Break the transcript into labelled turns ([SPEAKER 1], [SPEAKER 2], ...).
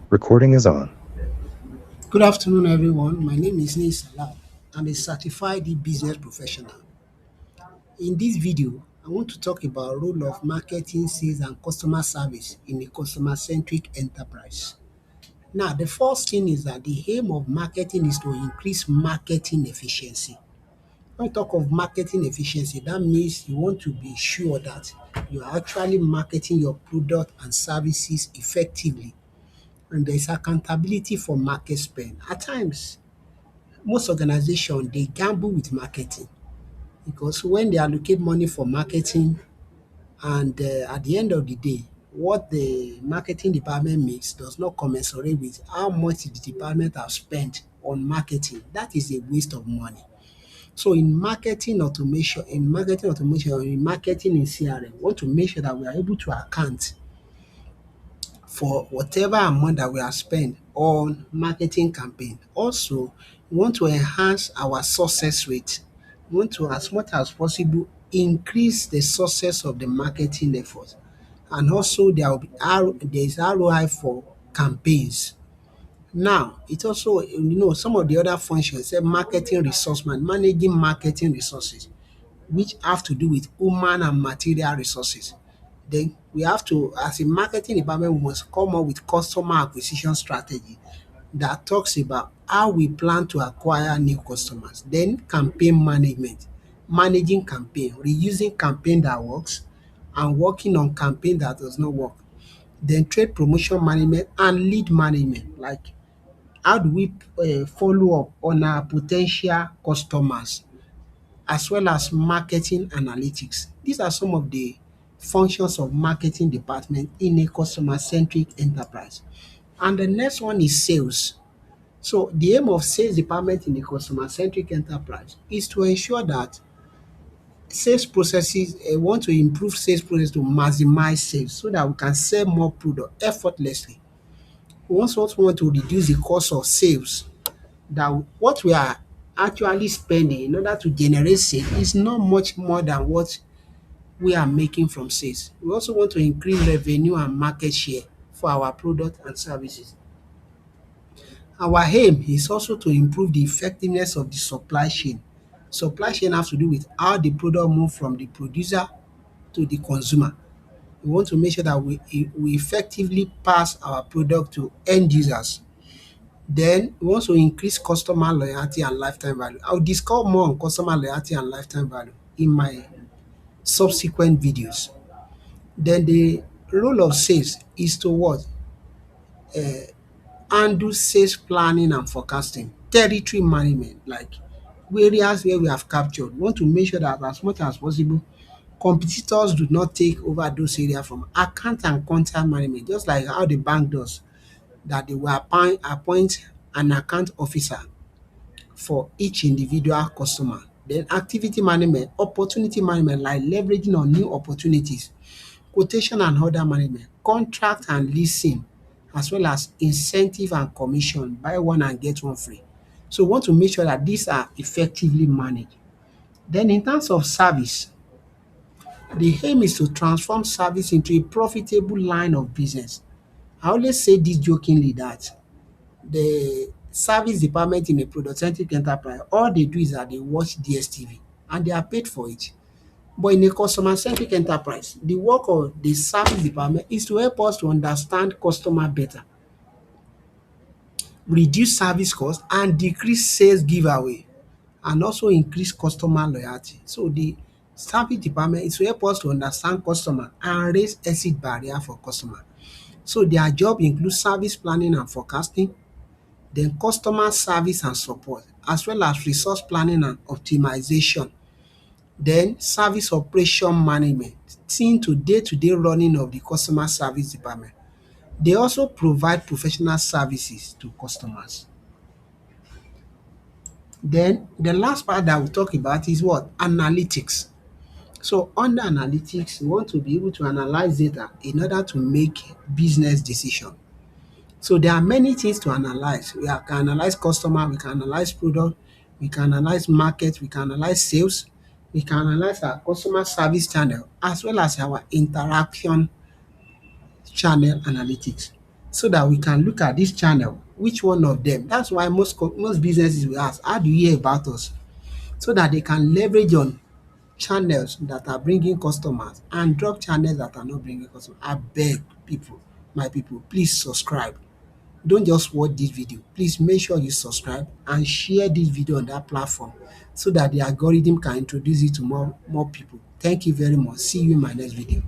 [SPEAKER 1] Recording is on.
[SPEAKER 2] Good afternoon, everyone. My name is Nis Salah. I'm a certified business professional. In this video, I want to talk about role of marketing, sales, and customer service in a customer-centric enterprise. Now, the first thing is that the aim of marketing is to increase marketing efficiency. When we talk of marketing efficiency, that means you want to be sure that you are actually marketing your product and services effectively, and there is accountability for market spend. At times, most organization dey gamble with marketing because when they allocate money for marketing and at the end of the day what the marketing department makes does not commensurate with how much the department have spent on marketing, that is a waste of money. So in marketing automation or in marketing in CRM, we want to make sure that we are able to account for whatever amount that we have spent on marketing campaign. Also, we want to enhance our success rate. We want to, as much as possible, increase the success of the marketing effort. And also there will be there is ROI for campaigns. Now, it also, some of the other functions, say marketing resource managing marketing resources, which have to do with human and material resources. Then we have to, as a marketing department, we must come up with customer acquisition strategy that talks about how we plan to acquire new customers. Then campaign management, managing campaign, reusing campaign that works and working on campaign that does not work. Then trade promotion management and lead management, like how do we follow up on our potential customers, as well as marketing analytics. These are some of the functions of marketing department in a customer-centric enterprise. And the next one is sales. So the aim of sales department in a customer-centric enterprise is to ensure that sales processes want to improve sales process to maximize sales so that we can sell more product effortlessly. We also want to reduce the cost of sales, that what we are actually spending in order to generate sales is not much more than what we are making from sales. We also want to increase revenue and market share for our product and services. Our aim is also to improve the effectiveness of the supply chain. Supply chain has to do with how the product move from the producer to the consumer. We want to make sure that we effectively pass our product to end users. Then we want to increase customer loyalty and lifetime value. I will discuss more on customer loyalty and lifetime value in my subsequent videos. Then the role of sales is to what? Handle sales planning and forecasting, territory management, like areas where we have captured. We want to make sure that as much as possible, competitors do not take over those areas, from account and contact management, just like how the bank does, that they will appoint an account officer for each individual customer. Then activity management, opportunity management, like leveraging on new opportunities, quotation and order management, contract and leasing, as well as incentive and commission, buy one and get one free. So we want to make sure that these are effectively managed. Then in terms of service, the aim is to transform service into a profitable line of business. I always say this jokingly that the service department in a product-centric enterprise, all they do is that they watch DSTV and they are paid for it. But in a customer-centric enterprise, the work of the service department is to help us to understand customer better, reduce service cost and decrease sales giveaway, and also increase customer loyalty. So the service department is to help us to understand customer and raise exit barrier for customer. So their job includes service planning and forecasting, then customer service and support, as well as resource planning and optimization, then service operation management, seeing to day-to-day running of the customer service department. They also provide professional services to customers. Then the last part that we talk about is what? Analytics. So under analytics, we want to be able to analyze data in order to make business decision. So there are many things to analyze. Can analyze customer, we can analyze product, we can analyze market, we can analyze sales, we can analyze our customer service channel, as well as our interaction channel analytics. so that we can look at this channel, which one of them. That's why most businesses will ask, how do you hear about us? So that they can leverage on channels that are bringing customers and drop channels that are not bringing customers. I beg people, my people, please subscribe. Don't just watch this video. Please make sure you subscribe and share this video on that platform so that the algorithm can introduce it to more people. Thank you very much. See you in my next video.